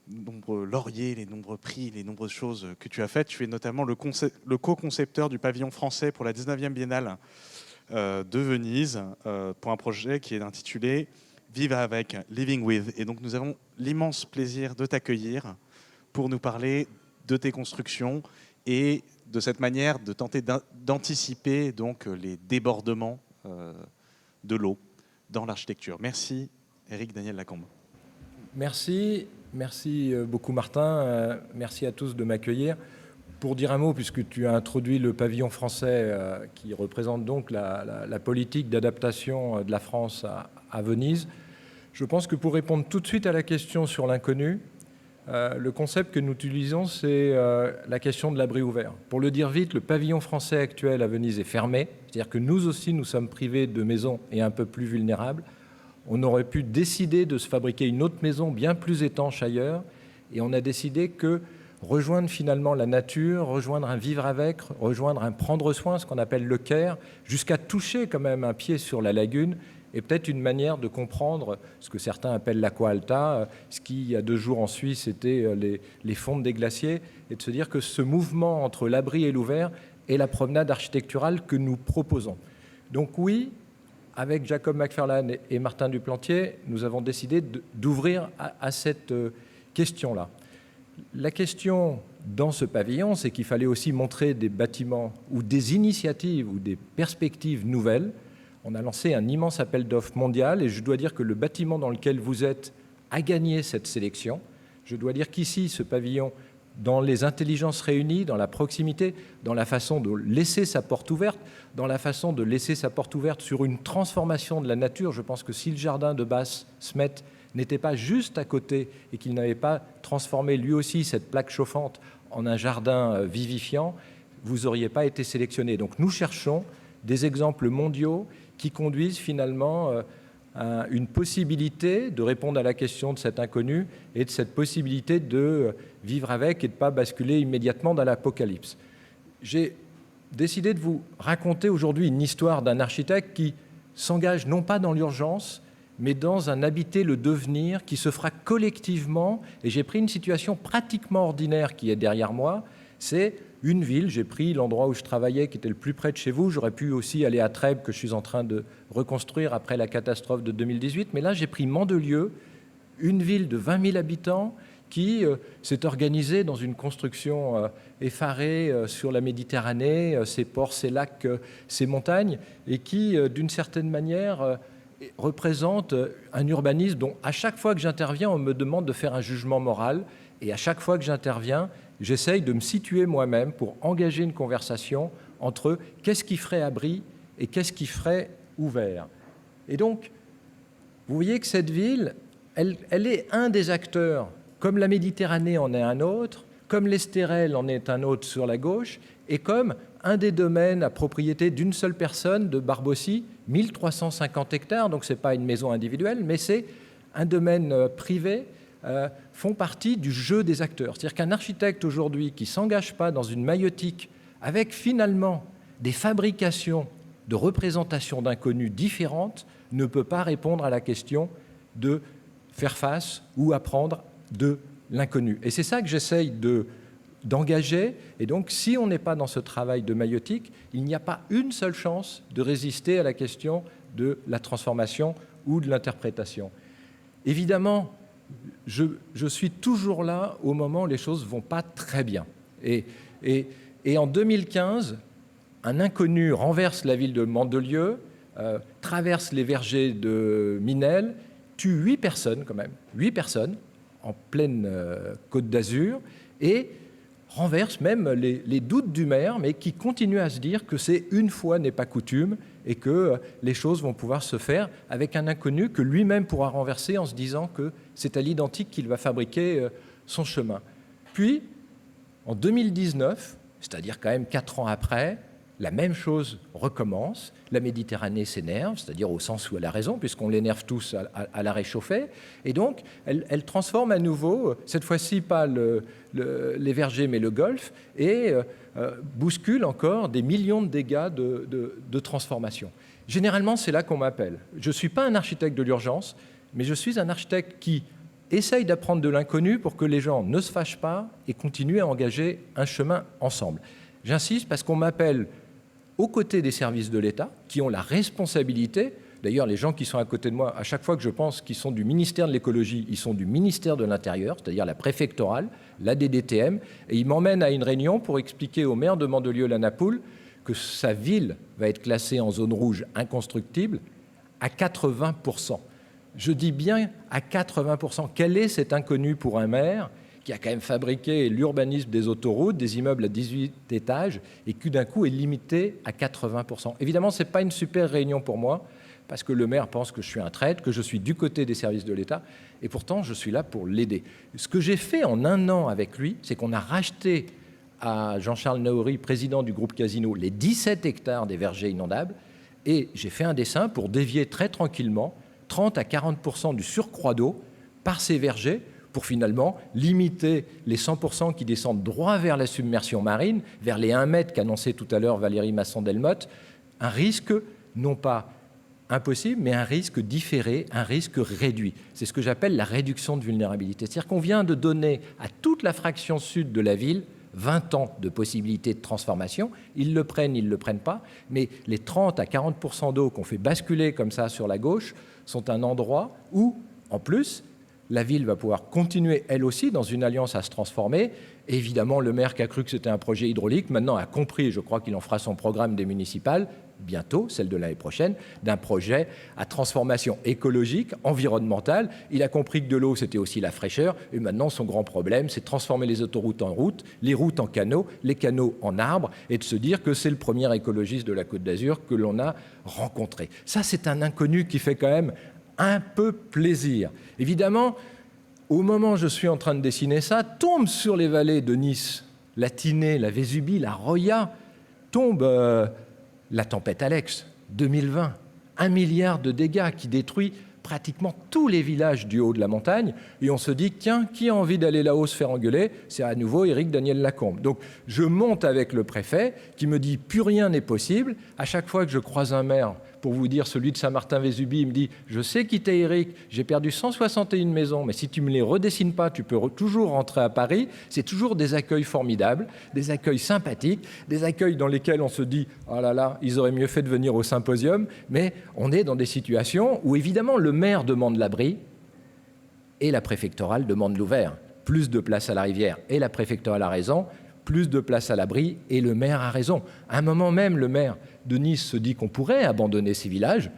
nombreux lauriers, les nombreux prix, les nombreuses choses que tu as faites. Tu es notamment le co-concepteur du pavillon français pour la 19e Biennale de Venise pour un projet qui est intitulé Vivre avec, Living with. Et donc nous avons l'immense plaisir de t'accueillir pour nous parler de tes constructions et de cette manière de tenter d'anticiper donc les débordements de l'eau dans l'architecture. Merci Éric Daniel Lacombe. Merci beaucoup Martin, merci à tous de m'accueillir. Pour dire un mot, puisque tu as introduit le pavillon français qui représente donc la politique d'adaptation de la France à Venise, je pense que pour répondre tout de suite à la question sur l'inconnu, le concept que nous utilisons, c'est la question de l'abri ouvert. Pour le dire vite, le pavillon français actuel à Venise est fermé, c'est-à-dire que nous aussi, nous sommes privés de maisons et un peu plus vulnérables. On aurait pu décider de se fabriquer une autre maison bien plus étanche ailleurs, et on a décidé que rejoindre finalement la nature, rejoindre un vivre avec, rejoindre un prendre soin, ce qu'on appelle le care, jusqu'à toucher quand même un pied sur la lagune, est peut-être une manière de comprendre ce que certains appellent l'aqua alta, ce qui, il y a 2 jours en Suisse, était les fontes des glaciers, et de se dire que ce mouvement entre l'abri et l'ouvert est la promenade architecturale que nous proposons. Donc oui, avec Jacob Macfarlane et Martin Duplantier, nous avons décidé d'ouvrir à cette question-là. La question dans ce pavillon, c'est qu'il fallait aussi montrer des bâtiments ou des initiatives ou des perspectives nouvelles. On a lancé un immense appel d'offres mondial et je dois dire que le bâtiment dans lequel vous êtes a gagné cette sélection. Je dois dire qu'ici, ce pavillon, dans les intelligences réunies, dans la proximité, dans la façon de laisser sa porte ouverte, dans la façon de laisser sa porte ouverte sur une transformation de la nature. Je pense que si le jardin de Basse-Smet n'était pas juste à côté et qu'il n'avait pas transformé lui aussi cette plaque chauffante en un jardin vivifiant, vous n'auriez pas été sélectionné. Donc nous cherchons des exemples mondiaux qui conduisent finalement à une possibilité de répondre à la question de cet inconnu et de cette possibilité de vivre avec et de ne pas basculer immédiatement dans l'apocalypse. J'ai décidé de vous raconter aujourd'hui une histoire d'un architecte qui s'engage non pas dans l'urgence, mais dans un habiter le devenir qui se fera collectivement. Et j'ai pris une situation pratiquement ordinaire qui est derrière moi, c'est une ville, j'ai pris l'endroit où je travaillais qui était le plus près de chez vous, j'aurais pu aussi aller à Trèbes que je suis en train de reconstruire après la catastrophe de 2018, mais là j'ai pris Mandelieu, une ville de 20 000 habitants qui s'est organisée dans une construction effarée sur la Méditerranée, ses ports, ses lacs, ses montagnes, et qui d'une certaine manière représente un urbanisme dont à chaque fois que j'interviens on me demande de faire un jugement moral, et à chaque fois que j'interviens j'essaye de me situer moi-même pour engager une conversation entre qu'est-ce qui ferait abri et qu'est-ce qui ferait ouvert. Et donc, vous voyez que cette ville, elle est un des acteurs, comme la Méditerranée en est un autre, comme l'Estérel en est un autre sur la gauche, et comme un des domaines à propriété d'une seule personne de Barbossy, 1350 hectares, donc ce n'est pas une maison individuelle, mais c'est un domaine privé, font partie du jeu des acteurs. C'est-à-dire qu'un architecte aujourd'hui qui ne s'engage pas dans une maïeutique avec finalement des fabrications de représentations d'inconnus différentes ne peut pas répondre à la question de faire face ou apprendre de l'inconnu. Et c'est ça que j'essaye d'engager. Et donc, si on n'est pas dans ce travail de maïeutique, il n'y a pas une seule chance de résister à la question de la transformation ou de l'interprétation. Évidemment, je suis toujours là au moment où les choses ne vont pas très bien. Et en 2015, un inconnu renverse la ville de Mandelieu, traverse les vergers de Minel, tue 8 personnes quand même, 8 personnes en pleine Côte d'Azur, et renverse même les doutes du maire, mais qui continue à se dire que c'est une fois n'est pas coutume et que les choses vont pouvoir se faire avec un inconnu que lui-même pourra renverser en se disant que c'est à l'identique qu'il va fabriquer son chemin. Puis, en 2019, c'est-à-dire quand même 4 ans après, la même chose recommence. La Méditerranée s'énerve, c'est-à-dire au sens où elle a raison, puisqu'on l'énerve tous à la réchauffer. Et donc, elle transforme à nouveau, cette fois-ci pas les vergers, mais le Golfe, et bouscule encore des millions de dégâts de transformation. Généralement, c'est là qu'on m'appelle. Je ne suis pas un architecte de l'urgence, mais je suis un architecte qui essaye d'apprendre de l'inconnu pour que les gens ne se fâchent pas et continuent à engager un chemin ensemble. J'insiste parce qu'on m'appelle aux côtés des services de l'État qui ont la responsabilité. D'ailleurs, les gens qui sont à côté de moi, à chaque fois que je pense qu'ils sont du ministère de l'écologie, ils sont du ministère de l'Intérieur, c'est-à-dire la préfectorale, la DDTM, et ils m'emmènent à une réunion pour expliquer au maire de Mandelieu-la-Napoule que sa ville va être classée en zone rouge inconstructible à 80%. Je dis bien à 80%. Quel est cet inconnu pour un maire qui a quand même fabriqué l'urbanisme des autoroutes, des immeubles à 18 étages, et qui d'un coup est limité à 80%. Évidemment, ce n'est pas une super réunion pour moi, parce que le maire pense que je suis un traître, que je suis du côté des services de l'État, et pourtant je suis là pour l'aider. Ce que j'ai fait en un an avec lui, c'est qu'on a racheté à Jean-Charles Naouri, président du groupe Casino, les 17 hectares des vergers inondables, et j'ai fait un dessin pour dévier très tranquillement 30 à 40% du surcroît d'eau par ces vergers, pour finalement limiter les 100% qui descendent droit vers la submersion marine, vers les 1 mètre qu'annonçait tout à l'heure Valérie Masson-Delmotte, un risque non pas impossible, mais un risque différé, un risque réduit. C'est ce que j'appelle la réduction de vulnérabilité. C'est-à-dire qu'on vient de donner à toute la fraction sud de la ville 20 ans de possibilités de transformation. Ils le prennent, ils ne le prennent pas, mais les 30 à 40% d'eau qu'on fait basculer comme ça sur la gauche sont un endroit où, en plus, la ville va pouvoir continuer, elle aussi, dans une alliance à se transformer. Et évidemment, le maire qui a cru que c'était un projet hydraulique, maintenant a compris, je crois qu'il en fera son programme des municipales, bientôt, celle de l'année prochaine, d'un projet à transformation écologique, environnementale. Il a compris que de l'eau, c'était aussi la fraîcheur. Et maintenant, son grand problème, c'est de transformer les autoroutes en routes, les routes en canaux, les canaux en arbres, et de se dire que c'est le premier écologiste de la Côte d'Azur que l'on a rencontré. Ça, c'est un inconnu qui fait quand même un peu plaisir. Évidemment, au moment où je suis en train de dessiner ça, tombe sur les vallées de Nice, la Tinée, la Vésubie, la Roya, tombe la tempête Alex, 2020. 1 milliard de dégâts qui détruit pratiquement tous les villages du haut de la montagne. Et on se dit, tiens, qui a envie d'aller là-haut se faire engueuler? C'est à nouveau Éric Daniel Lacombe. Donc, je monte avec le préfet qui me dit, plus rien n'est possible. À chaque fois que je croise un maire, pour vous dire, celui de Saint-Martin-Vésubie, il me dit, je sais qui t'es Éric, j'ai perdu 161 maisons, mais si tu ne me les redessines pas, tu peux toujours rentrer à Paris. C'est toujours des accueils formidables, des accueils sympathiques, des accueils dans lesquels on se dit, oh là là, ils auraient mieux fait de venir au symposium, mais on est dans des situations où évidemment le maire demande l'abri et la préfectorale demande l'ouvert. Plus de place à la rivière et la préfectorale a raison, plus de place à l'abri et le maire a raison. À un moment même, le maire de Nice se dit qu'on pourrait abandonner ces villages.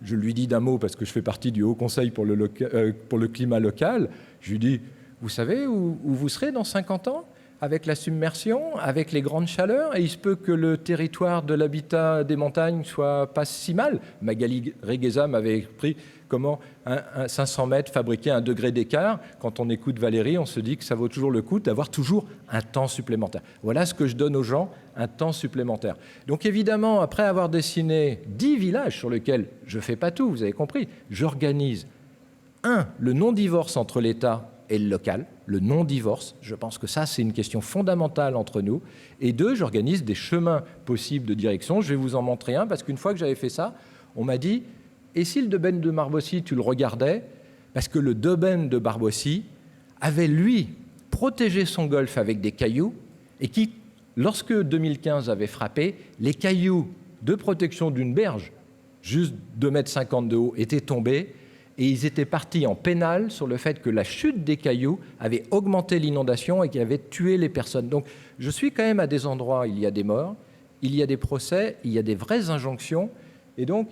Je lui dis d'un mot, parce que je fais partie du Haut Conseil pour le climat local, je lui dis, vous savez où vous serez dans 50 ans ? Avec la submersion, avec les grandes chaleurs, et il se peut que le territoire de l'habitat des montagnes soit pas si mal. Magali Regueza m'avait appris comment un 500 mètres fabriquait 1 degré d'écart. Quand on écoute Valérie, on se dit que ça vaut toujours le coup d'avoir toujours un temps supplémentaire. Voilà ce que je donne aux gens, un temps supplémentaire. Donc évidemment, après avoir dessiné 10 villages sur lesquels je ne fais pas tout, vous avez compris, j'organise, 1, le non-divorce entre l'État et le local, le non-divorce. Je pense que ça, c'est une question fondamentale entre nous. Et 2, j'organise des chemins possibles de direction. Je vais vous en montrer un, parce qu'une fois que j'avais fait ça, on m'a dit, et si le domaine de Barbossy, tu le regardais? Parce que le domaine de Barbossy avait, lui, protégé son golfe avec des cailloux, et qui, lorsque 2015 avait frappé, les cailloux de protection d'une berge, juste 2,50 m de haut, étaient tombés, et ils étaient partis en pénal sur le fait que la chute des cailloux avait augmenté l'inondation et qu'il avait tué les personnes. Donc je suis quand même à des endroits où il y a des morts, il y a des procès, il y a des vraies injonctions. Et donc,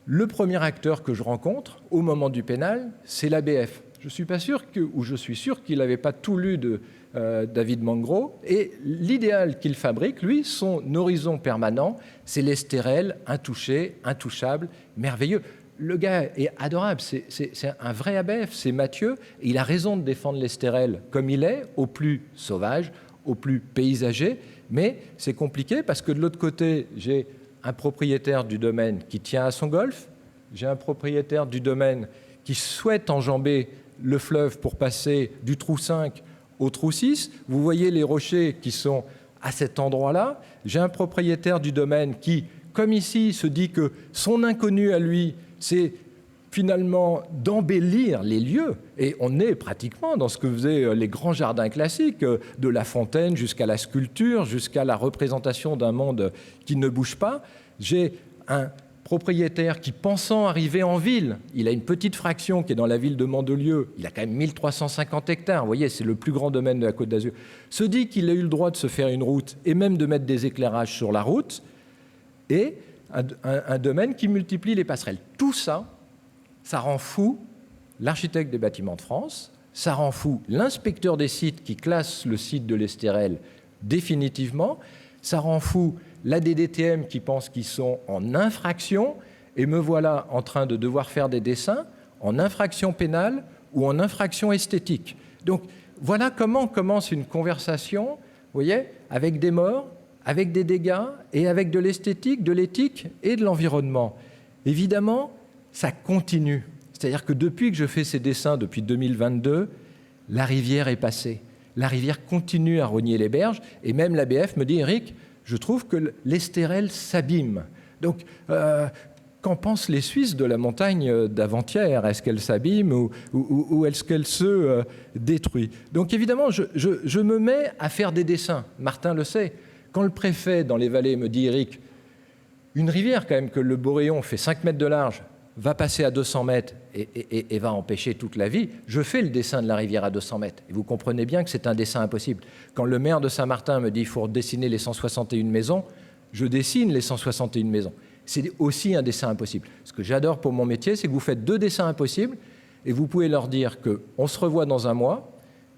le premier acteur que je rencontre au moment du pénal, c'est l'ABF. Je ne suis pas sûr je suis sûr qu'il n'avait pas tout lu de David Mangro. Et l'idéal qu'il fabrique, lui, son horizon permanent, c'est l'Estérel, intouché, intouchable, merveilleux. Le gars est adorable, c'est un vrai ABF, c'est Mathieu, et il a raison de défendre l'Estérel comme il est, au plus sauvage, au plus paysager, mais c'est compliqué parce que de l'autre côté, j'ai un propriétaire du domaine qui tient à son golfe, j'ai un propriétaire du domaine qui souhaite enjamber le fleuve pour passer du trou 5 au trou 6. Vous voyez les rochers qui sont à cet endroit-là. J'ai un propriétaire du domaine qui, comme ici, se dit que son inconnu à lui, c'est finalement d'embellir les lieux. Et on est pratiquement dans ce que faisaient les grands jardins classiques, de la fontaine jusqu'à la sculpture, jusqu'à la représentation d'un monde qui ne bouge pas. J'ai un propriétaire qui, pensant arriver en ville, il a une petite fraction qui est dans la ville de Mandelieu, il a quand même 1350 hectares, vous voyez, c'est le plus grand domaine de la Côte d'Azur, se dit qu'il a eu le droit de se faire une route et même de mettre des éclairages sur la route, et un domaine qui multiplie les passerelles. Tout ça, ça rend fou l'architecte des bâtiments de France, ça rend fou l'inspecteur des sites qui classe le site de l'Estérel définitivement, ça rend fou la DDTM qui pense qu'ils sont en infraction, et me voilà en train de devoir faire des dessins en infraction pénale ou en infraction esthétique. Donc voilà comment commence une conversation, vous voyez, avec des morts, avec des dégâts et avec de l'esthétique, de l'éthique et de l'environnement. Évidemment, ça continue. C'est-à-dire que depuis que je fais ces dessins, depuis 2022, la rivière est passée. La rivière continue à rogner les berges, et même l'ABF me dit, Eric, je trouve que l'Estérel s'abîme. Donc, qu'en pensent les Suisses de la montagne d'avant-hier? Est-ce qu'elle s'abîme ou est-ce qu'elle se détruit? Donc, évidemment, je me mets à faire des dessins. Martin le sait. Quand le préfet, dans les vallées, me dit, Eric, une rivière, quand même, que le Boréon fait 5 mètres de large, va passer à 200 mètres et va empêcher toute la vie, je fais le dessin de la rivière à 200 mètres. Et vous comprenez bien que c'est un dessin impossible. Quand le maire de Saint-Martin me dit qu'il faut dessiner les 161 maisons, je dessine les 161 maisons. C'est aussi un dessin impossible. Ce que j'adore pour mon métier, c'est que vous faites 2 dessins impossibles et vous pouvez leur dire qu'on se revoit dans un mois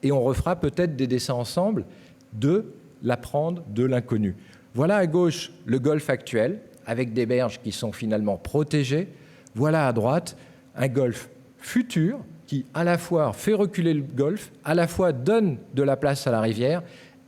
et on refera peut-être des dessins ensemble de l'apprendre de l'inconnu. Voilà à gauche le golfe actuel, avec des berges qui sont finalement protégées. Voilà à droite un golfe futur qui à la fois fait reculer le golfe, à la fois donne de la place à la rivière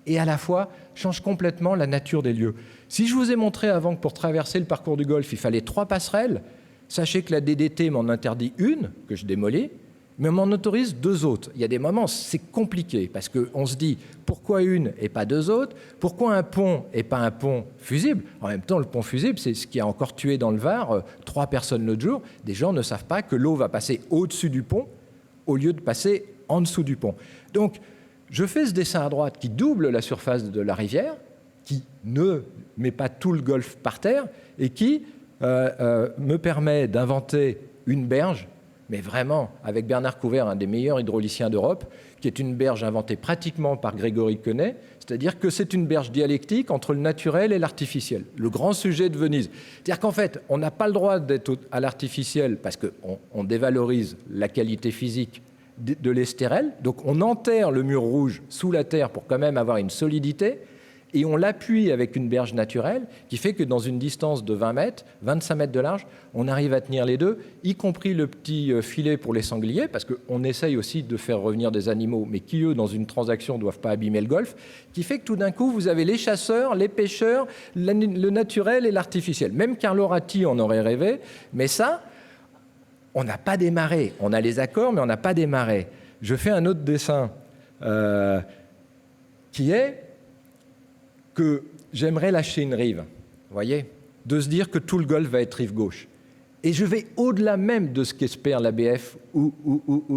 et à la fois change complètement la nature des lieux. Si je vous ai montré avant que pour traverser le parcours du golfe, il fallait 3 passerelles, sachez que la DDT m'en interdit une, que je démolis, mais on m'en autorise 2 autres. Il y a des moments, c'est compliqué, parce qu'on se dit, pourquoi une et pas 2 autres? Pourquoi un pont et pas un pont fusible? En même temps, le pont fusible, c'est ce qui a encore tué dans le Var 3 personnes l'autre jour. Des gens ne savent pas que l'eau va passer au-dessus du pont, au lieu de passer en dessous du pont. Donc, je fais ce dessin à droite qui double la surface de la rivière, qui ne met pas tout le golfe par terre, et qui me permet d'inventer une berge, mais vraiment, avec Bernard Couvert, un des meilleurs hydrauliciens d'Europe, qui est une berge inventée pratiquement par Grégory Quenet, c'est-à-dire que c'est une berge dialectique entre le naturel et l'artificiel, le grand sujet de Venise. C'est-à-dire qu'en fait, on n'a pas le droit d'être à l'artificiel parce qu'on dévalorise la qualité physique de l'Estérel, donc on enterre le mur rouge sous la terre pour quand même avoir une solidité, et on l'appuie avec une berge naturelle qui fait que dans une distance de 20 mètres, 25 mètres de large, on arrive à tenir les deux, y compris le petit filet pour les sangliers, parce qu'on essaye aussi de faire revenir des animaux, mais qui, eux, dans une transaction, ne doivent pas abîmer le golfe, qui fait que tout d'un coup, vous avez les chasseurs, les pêcheurs, le naturel et l'artificiel. Même Carlo Ratti en aurait rêvé, mais ça, on n'a pas démarré. On a les accords, mais on n'a pas démarré. Je fais un autre dessin qui est que j'aimerais lâcher une rive, vous voyez, de se dire que tout le golfe va être rive gauche. Et je vais au-delà même de ce qu'espère l'ABF ou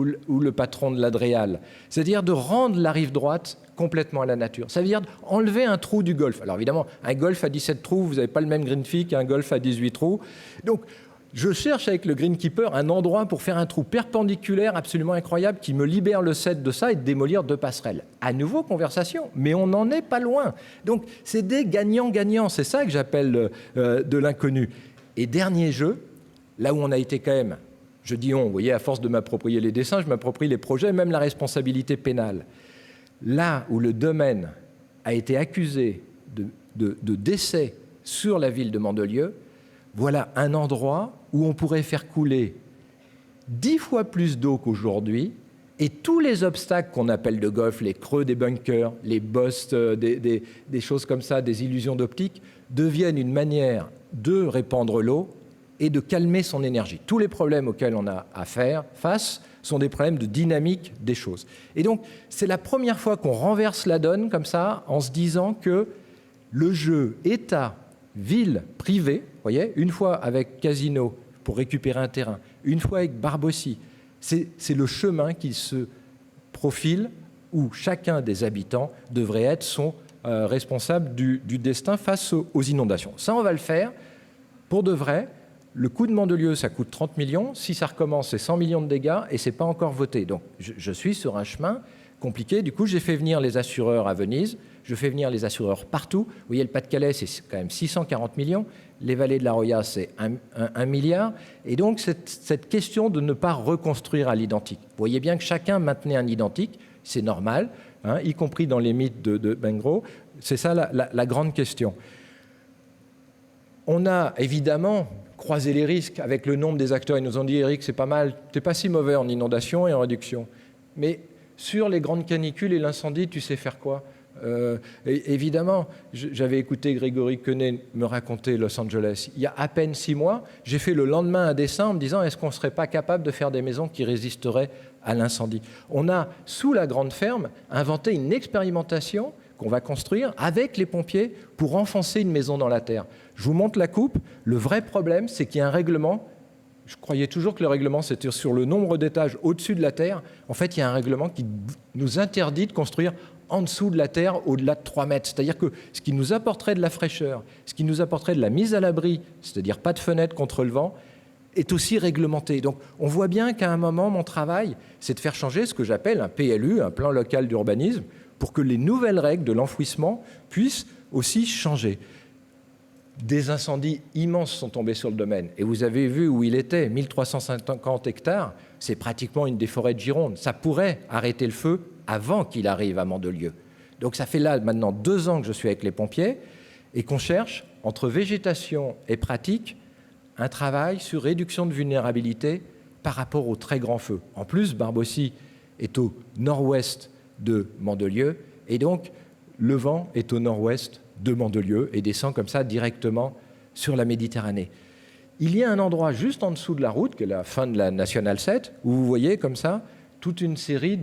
le patron de l'Adréal, c'est-à-dire de rendre la rive droite complètement à la nature. Ça veut dire enlever un trou du golfe. Alors évidemment, un golfe à 17 trous, vous n'avez pas le même green fee qu'un golfe à 18 trous. Donc, je cherche avec le Greenkeeper un endroit pour faire un trou perpendiculaire absolument incroyable qui me libère le set de ça et de démolir 2 passerelles. À nouveau, conversation, mais on n'en est pas loin. Donc, c'est des gagnants-gagnants. C'est ça que j'appelle de l'inconnu. Et dernier jeu, là où on a été quand même, je dis on, vous voyez, à force de m'approprier les dessins, je m'approprie les projets, même la responsabilité pénale. Là où le domaine a été accusé de décès sur la ville de Mandelieu, voilà un endroit où on pourrait faire couler 10 fois plus d'eau qu'aujourd'hui, et tous les obstacles qu'on appelle de golf, les creux des bunkers, les bosses, des choses comme ça, des illusions d'optique, deviennent une manière de répandre l'eau et de calmer son énergie. Tous les problèmes auxquels on a à faire face sont des problèmes de dynamique des choses. Et donc, c'est la première fois qu'on renverse la donne comme ça, en se disant que le jeu État, ville, privé, vous voyez, une fois avec Casino pour récupérer un terrain, une fois avec Barbossy. C'est le chemin qui se profile où chacun des habitants devrait être son responsable du destin face aux inondations. Ça, on va le faire pour de vrai. Le coût de Mandelieu, ça coûte 30 millions. Si ça recommence, c'est 100 millions de dégâts et ce n'est pas encore voté. Donc, je suis sur un chemin compliqué. Du coup, j'ai fait venir les assureurs à Venise. Je fais venir les assureurs partout. Vous voyez, le Pas-de-Calais, c'est quand même 640 millions. Les vallées de la Roya, c'est 1 milliard. Et donc, cette question de ne pas reconstruire à l'identique. Vous voyez bien que chacun maintenait un identique. C'est normal, hein, y compris dans les mythes de Benguerel. C'est ça la grande question. On a évidemment croisé les risques avec le nombre des acteurs. Ils nous ont dit, Éric, c'est pas mal, t'es pas si mauvais en inondation et en réduction. Mais sur les grandes canicules et l'incendie, tu sais faire quoi ? Évidemment, j'avais écouté Grégory Quenet me raconter Los Angeles. Il y a à peine 6 mois, j'ai fait le lendemain un dessin en me disant, est-ce qu'on ne serait pas capable de faire des maisons qui résisteraient à l'incendie ? On a, sous la grande ferme, inventé une expérimentation qu'on va construire avec les pompiers pour enfoncer une maison dans la terre. Je vous montre la coupe. Le vrai problème, c'est qu'il y a un règlement. Je croyais toujours que le règlement, c'était sur le nombre d'étages au-dessus de la terre. En fait, il y a un règlement qui nous interdit de construire en dessous de la terre, au-delà de 3 mètres. C'est-à-dire que ce qui nous apporterait de la fraîcheur, ce qui nous apporterait de la mise à l'abri, c'est-à-dire pas de fenêtre contre le vent, est aussi réglementé. Donc, on voit bien qu'à un moment, mon travail, c'est de faire changer ce que j'appelle un PLU, un plan local d'urbanisme, pour que les nouvelles règles de l'enfouissement puissent aussi changer. Des incendies immenses sont tombés sur le domaine. Et vous avez vu où il était, 1350 hectares, c'est pratiquement une des forêts de Gironde. Ça pourrait arrêter le feu avant qu'il arrive à Mandelieu. Donc ça fait là maintenant 2 ans que je suis avec les pompiers et qu'on cherche, entre végétation et pratique, un travail sur réduction de vulnérabilité par rapport aux très grands feux. En plus, Barbossy est au nord-ouest de Mandelieu et donc le vent est au nord-ouest de Mandelieu et descend comme ça directement sur la Méditerranée. Il y a un endroit juste en dessous de la route, qui est la fin de la Nationale 7, où vous voyez comme ça toute une série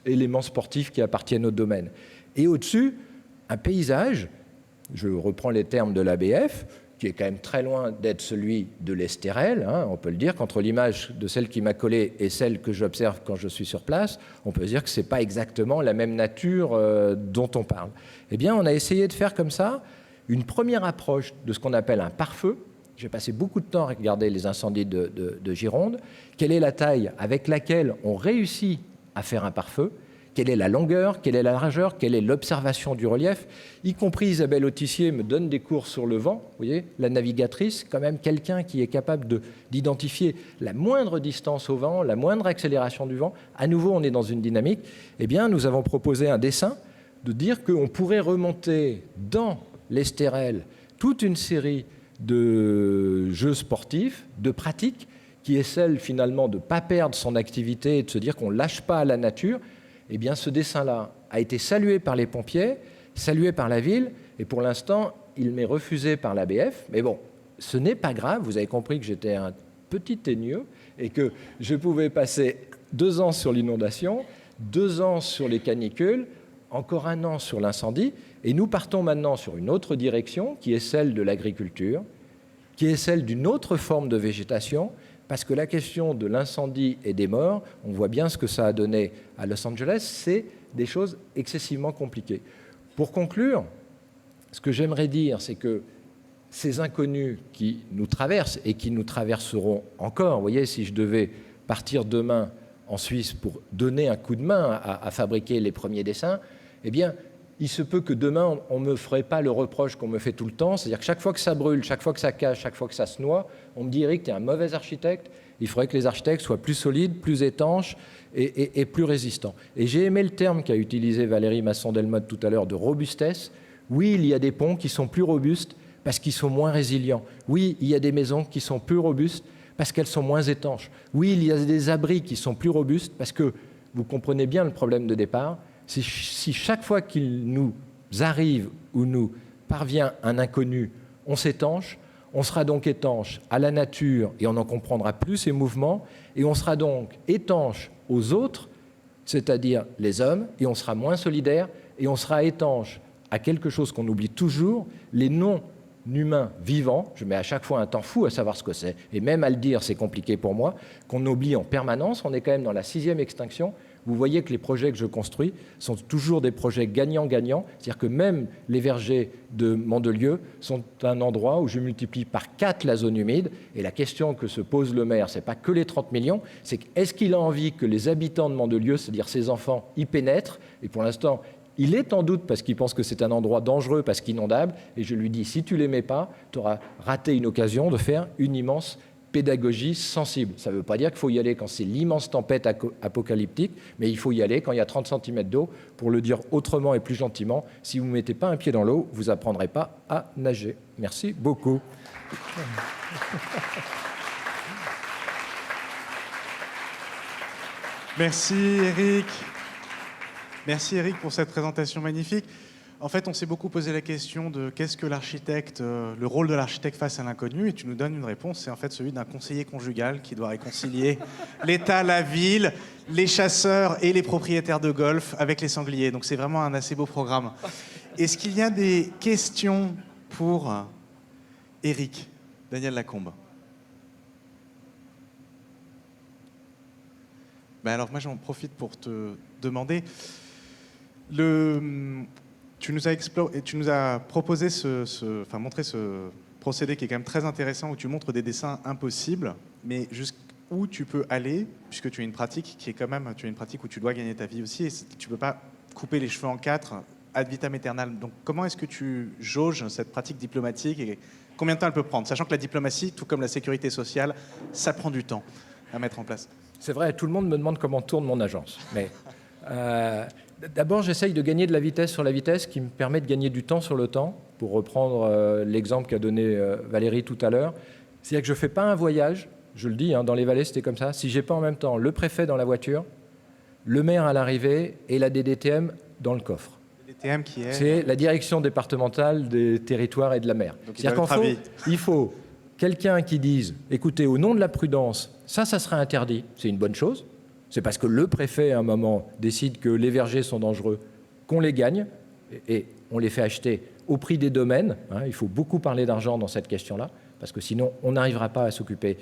d'éléments sportifs qui appartiennent au domaine. Et au-dessus, un paysage, je reprends les termes de l'ABF, qui est quand même très loin d'être celui de l'Estérel, hein, on peut le dire, qu'entre l'image de celle qui m'a collé et celle que j'observe quand je suis sur place, on peut dire que ce n'est pas exactement la même nature dont on parle. Eh bien, on a essayé de faire comme ça une première approche de ce qu'on appelle un pare-feu. J'ai passé beaucoup de temps à regarder les incendies de Gironde. Quelle est la taille avec laquelle on réussit à faire un pare-feu ? Quelle est la longueur, quelle est la largeur, quelle est l'observation du relief, y compris Isabelle Autissier me donne des cours sur le vent. Vous voyez, la navigatrice, quand même quelqu'un qui est capable d'identifier la moindre distance au vent, la moindre accélération du vent. À nouveau, on est dans une dynamique. Eh bien, nous avons proposé un dessin de dire qu'on pourrait remonter dans l'Estérel toute une série de jeux sportifs, de pratiques, qui est celle finalement de ne pas perdre son activité et de se dire qu'on ne lâche pas à la nature. Eh bien, ce dessin-là a été salué par les pompiers, salué par la ville, et pour l'instant, il m'est refusé par l'ABF. Mais bon, ce n'est pas grave, vous avez compris que j'étais un petit teigneux et que je pouvais passer 2 ans sur l'inondation, 2 ans sur les canicules, encore 1 an sur l'incendie, et nous partons maintenant sur une autre direction, qui est celle de l'agriculture, qui est celle d'une autre forme de végétation, parce que la question de l'incendie et des morts, on voit bien ce que ça a donné à Los Angeles, c'est des choses excessivement compliquées. Pour conclure, ce que j'aimerais dire, c'est que ces inconnus qui nous traversent et qui nous traverseront encore, vous voyez, si je devais partir demain en Suisse pour donner un coup de main à fabriquer les premiers dessins, eh bien, il se peut que demain, on ne me ferait pas le reproche qu'on me fait tout le temps. C'est-à-dire que chaque fois que ça brûle, chaque fois que ça casse, chaque fois que ça se noie, on me dit, Éric, tu es un mauvais architecte. Il faudrait que les architectes soient plus solides, plus étanches et plus résistants. Et j'ai aimé le terme qu'a utilisé Valérie Masson-Delmotte tout à l'heure de robustesse. Oui, il y a des ponts qui sont plus robustes parce qu'ils sont moins résilients. Oui, il y a des maisons qui sont plus robustes parce qu'elles sont moins étanches. Oui, il y a des abris qui sont plus robustes parce que, vous comprenez bien le problème de départ, si chaque fois qu'il nous arrive ou nous parvient un inconnu, on s'étanche, on sera donc étanche à la nature et on en comprendra plus ses mouvements, et on sera donc étanche aux autres, c'est-à-dire les hommes, et on sera moins solidaire, et on sera étanche à quelque chose qu'on oublie toujours, les humain vivant, je mets à chaque fois un temps fou à savoir ce que c'est, et même à le dire, c'est compliqué pour moi, qu'on oublie en permanence. On est quand même dans la 6e extinction. Vous voyez que les projets que je construis sont toujours des projets gagnant-gagnant, c'est-à-dire que même les vergers de Mandelieu sont un endroit où je multiplie par 4 la zone humide, et la question que se pose le maire, c'est pas que les 30 millions, c'est est-ce qu'il a envie que les habitants de Mandelieu, c'est-à-dire ses enfants, y pénètrent, et pour l'instant, il est en doute parce qu'il pense que c'est un endroit dangereux, parce qu'inondable, et je lui dis, si tu ne les mets pas, tu auras raté une occasion de faire une immense pédagogie sensible. Ça ne veut pas dire qu'il faut y aller quand c'est l'immense tempête apocalyptique, mais il faut y aller quand il y a 30 cm d'eau. Pour le dire autrement et plus gentiment, si vous ne mettez pas un pied dans l'eau, vous n'apprendrez pas à nager. Merci beaucoup. Merci Eric. Merci Eric pour cette présentation magnifique. En fait, on s'est beaucoup posé la question de qu'est-ce que l'architecte, le rôle de l'architecte face à l'inconnu, et tu nous donnes une réponse, c'est en fait celui d'un conseiller conjugal qui doit réconcilier l'État, la ville, les chasseurs et les propriétaires de golf avec les sangliers. Donc c'est vraiment un assez beau programme. Est-ce qu'il y a des questions pour Eric, Daniel Lacombe? Ben alors moi j'en profite pour te demander... Tu nous as proposé montré ce procédé qui est quand même très intéressant, où tu montres des dessins impossibles, mais jusqu'où tu peux aller, puisque tu as une pratique qui est quand même, tu as une pratique où tu dois gagner ta vie aussi, et tu ne peux pas couper les cheveux en 4 ad vitam aeternam. Donc comment est-ce que tu jauges cette pratique diplomatique et combien de temps elle peut prendre, sachant que la diplomatie, tout comme la sécurité sociale, ça prend du temps à mettre en place? C'est vrai, tout le monde me demande comment tourne mon agence, mais... D'abord, j'essaye de gagner de la vitesse sur la vitesse qui me permet de gagner du temps sur le temps, pour reprendre l'exemple qu'a donné Valérie tout à l'heure. C'est-à-dire que je ne fais pas un voyage, je le dis, dans les vallées c'était comme ça, si je n'ai pas en même temps le préfet dans la voiture, le maire à l'arrivée et la DDTM dans le coffre. DDTM qui est... C'est la direction départementale des territoires et de la mer. C'est-à-dire qu'il faut quelqu'un qui dise, écoutez, au nom de la prudence, ça sera interdit, c'est une bonne chose. C'est parce que le préfet, à un moment, décide que les vergers sont dangereux, qu'on les gagne, et on les fait acheter au prix des domaines. Il faut beaucoup parler d'argent dans cette question-là, parce que sinon, on n'arrivera pas à s'occuper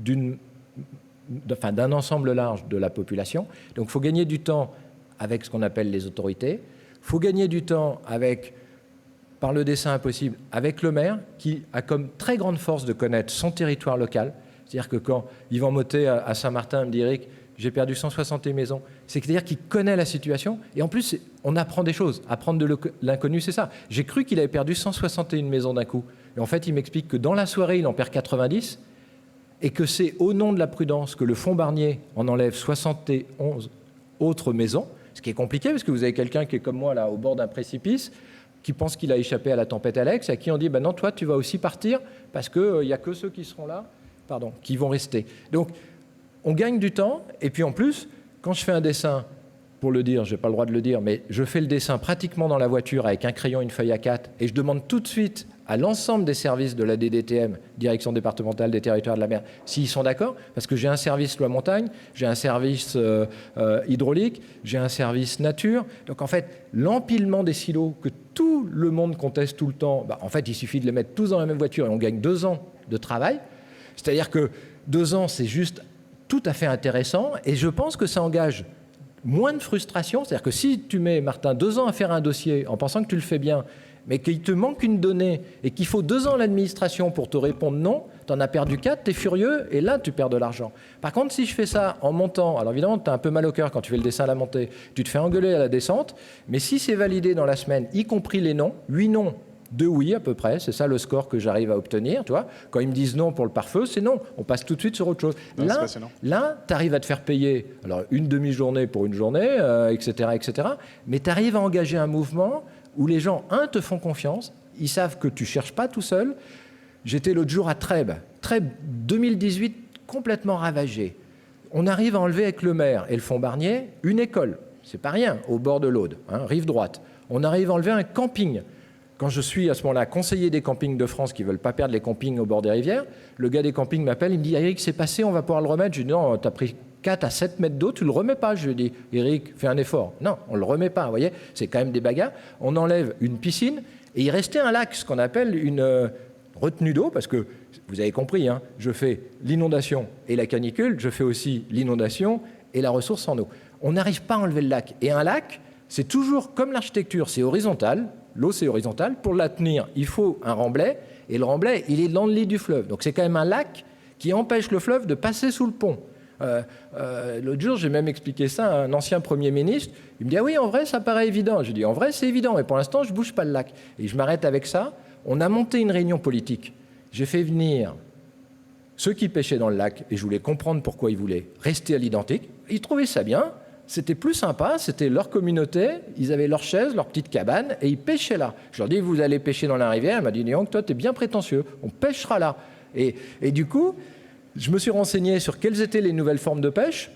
d'un ensemble large de la population. Donc, il faut gagner du temps avec ce qu'on appelle les autorités. Il faut gagner du temps avec, par le dessin impossible, avec le maire, qui a comme très grande force de connaître son territoire local. C'est-à-dire que quand Yvan Mottet à Saint-Martin me dit « Eric, j'ai perdu 161 maisons », c'est-à-dire qu'il connaît la situation. Et en plus, on apprend des choses. Apprendre de l'inconnu, c'est ça. J'ai cru qu'il avait perdu 161 maisons d'un coup. Et en fait, il m'explique que dans la soirée, il en perd 90 et que c'est au nom de la prudence que le fonds Barnier en enlève 71 autres maisons, ce qui est compliqué parce que vous avez quelqu'un qui est comme moi, là, au bord d'un précipice, qui pense qu'il a échappé à la tempête Alex, et à qui on dit non, toi, tu vas aussi partir parce qu'il n'y a que ceux qui seront là, qui vont rester. Donc, on gagne du temps, et puis en plus, quand je fais un dessin, pour le dire, je n'ai pas le droit de le dire, mais je fais le dessin pratiquement dans la voiture avec un crayon, une feuille A4, et je demande tout de suite à l'ensemble des services de la DDTM, Direction départementale des territoires de la mer, s'ils sont d'accord, parce que j'ai un service loi montagne, j'ai un service hydraulique, j'ai un service nature. Donc en fait, l'empilement des silos que tout le monde conteste tout le temps, en fait, il suffit de les mettre tous dans la même voiture et on gagne 2 ans de travail. C'est-à-dire que 2 ans, c'est juste tout à fait intéressant, et je pense que ça engage moins de frustration. C'est-à-dire que si tu mets, Martin, 2 ans à faire un dossier en pensant que tu le fais bien, mais qu'il te manque une donnée et qu'il faut 2 ans à l'administration pour te répondre non, tu en as perdu 4, tu es furieux, et là, tu perds de l'argent. Par contre, si je fais ça en montant, alors évidemment, tu as un peu mal au cœur quand tu fais le dessin à la montée, tu te fais engueuler à la descente, mais si c'est validé dans la semaine, y compris les noms, 8 noms, 2 oui à peu près, c'est ça le score que j'arrive à obtenir, tu vois. Quand ils me disent non pour le pare-feu, c'est non, on passe tout de suite sur autre chose. Non, là tu arrives à te faire payer, alors une demi-journée pour une journée, etc., mais tu arrives à engager un mouvement où les gens, te font confiance, ils savent que tu ne cherches pas tout seul. J'étais l'autre jour à Trèbes 2018, complètement ravagé. On arrive à enlever avec le maire et le fonds Barnier une école, c'est pas rien, au bord de l'Aude, rive droite. On arrive à enlever un camping. Quand je suis à ce moment-là conseiller des campings de France qui ne veulent pas perdre les campings au bord des rivières, le gars des campings m'appelle, il me dit « Eric, c'est passé, on va pouvoir le remettre ?» Je lui dis « Non, tu as pris 4 à 7 mètres d'eau, tu ne le remets pas. » Je lui dis « Eric, fais un effort. » Non, on ne le remet pas, vous voyez, c'est quand même des bagarres. On enlève une piscine Et il restait un lac, ce qu'on appelle une retenue d'eau, parce que, vous avez compris, hein, je fais l'inondation et la canicule, je fais aussi l'inondation et la ressource en eau. On n'arrive pas à enlever le lac. Et un lac, c'est toujours comme l'architecture, c'est horizontal, l'eau c'est horizontal. Pour la tenir, il faut un remblai, et le remblai, il est dans le lit du fleuve. Donc c'est quand même un lac qui empêche le fleuve de passer sous le pont. L'autre jour, j'ai même expliqué ça à un ancien Premier ministre. Il me dit « Ah oui, en vrai, ça paraît évident. » Je dis « En vrai, c'est évident, mais pour l'instant, je ne bouge pas le lac. » Et je m'arrête avec ça. On a monté une réunion politique. J'ai fait venir ceux qui pêchaient dans le lac, et je voulais comprendre pourquoi ils voulaient rester à l'identique. Ils trouvaient ça bien. C'était plus sympa, c'était leur communauté, ils avaient leur chaise, leur petite cabane, et ils pêchaient là. Je leur dis, vous allez pêcher dans la rivière. Elle m'a dit, non, toi, tu es bien prétentieux, on pêchera là. Et du coup, je me suis renseigné sur quelles étaient les nouvelles formes de pêche.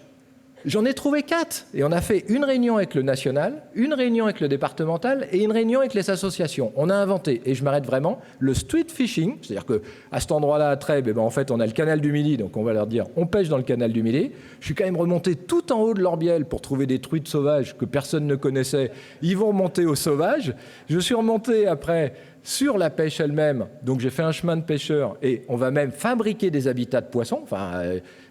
J'en ai trouvé 4. Et on a fait une réunion avec le national, une réunion avec le départemental et une réunion avec les associations. On a inventé, et je m'arrête vraiment, le street fishing. C'est-à-dire qu'à cet endroit-là, à Trèbes, en fait, on a le canal du Midi. Donc on va leur dire, on pêche dans le canal du Midi. Je suis quand même remonté tout en haut de l'Orbiel pour trouver des truites sauvages que personne ne connaissait. Ils vont remonter aux sauvages. Je suis remonté après sur la pêche elle-même. Donc j'ai fait un chemin de pêcheur et on va même fabriquer des habitats de poissons. Enfin,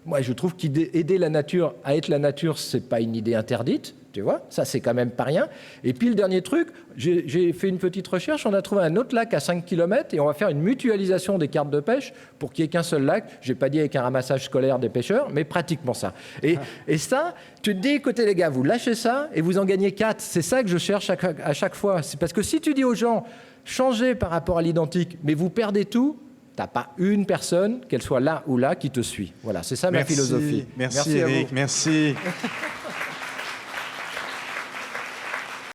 moi, je trouve qu'aider la nature à être la nature, c'est pas une idée interdite. Tu vois, ça, c'est quand même pas rien. Et puis, le dernier truc, j'ai fait une petite recherche. On a trouvé un autre lac à 5 km et on va faire une mutualisation des cartes de pêche pour qu'il n'y ait qu'un seul lac. Je n'ai pas dit avec un ramassage scolaire des pêcheurs, mais pratiquement ça. Et ça, tu te dis, écoutez, les gars, vous lâchez ça et vous en gagnez 4. C'est ça que je cherche à chaque fois. C'est parce que si tu dis aux gens, changez par rapport à l'identique, mais vous perdez tout, tu n'as pas une personne, qu'elle soit là ou là, qui te suit. Voilà, c'est ça ma philosophie. Merci Eric, merci.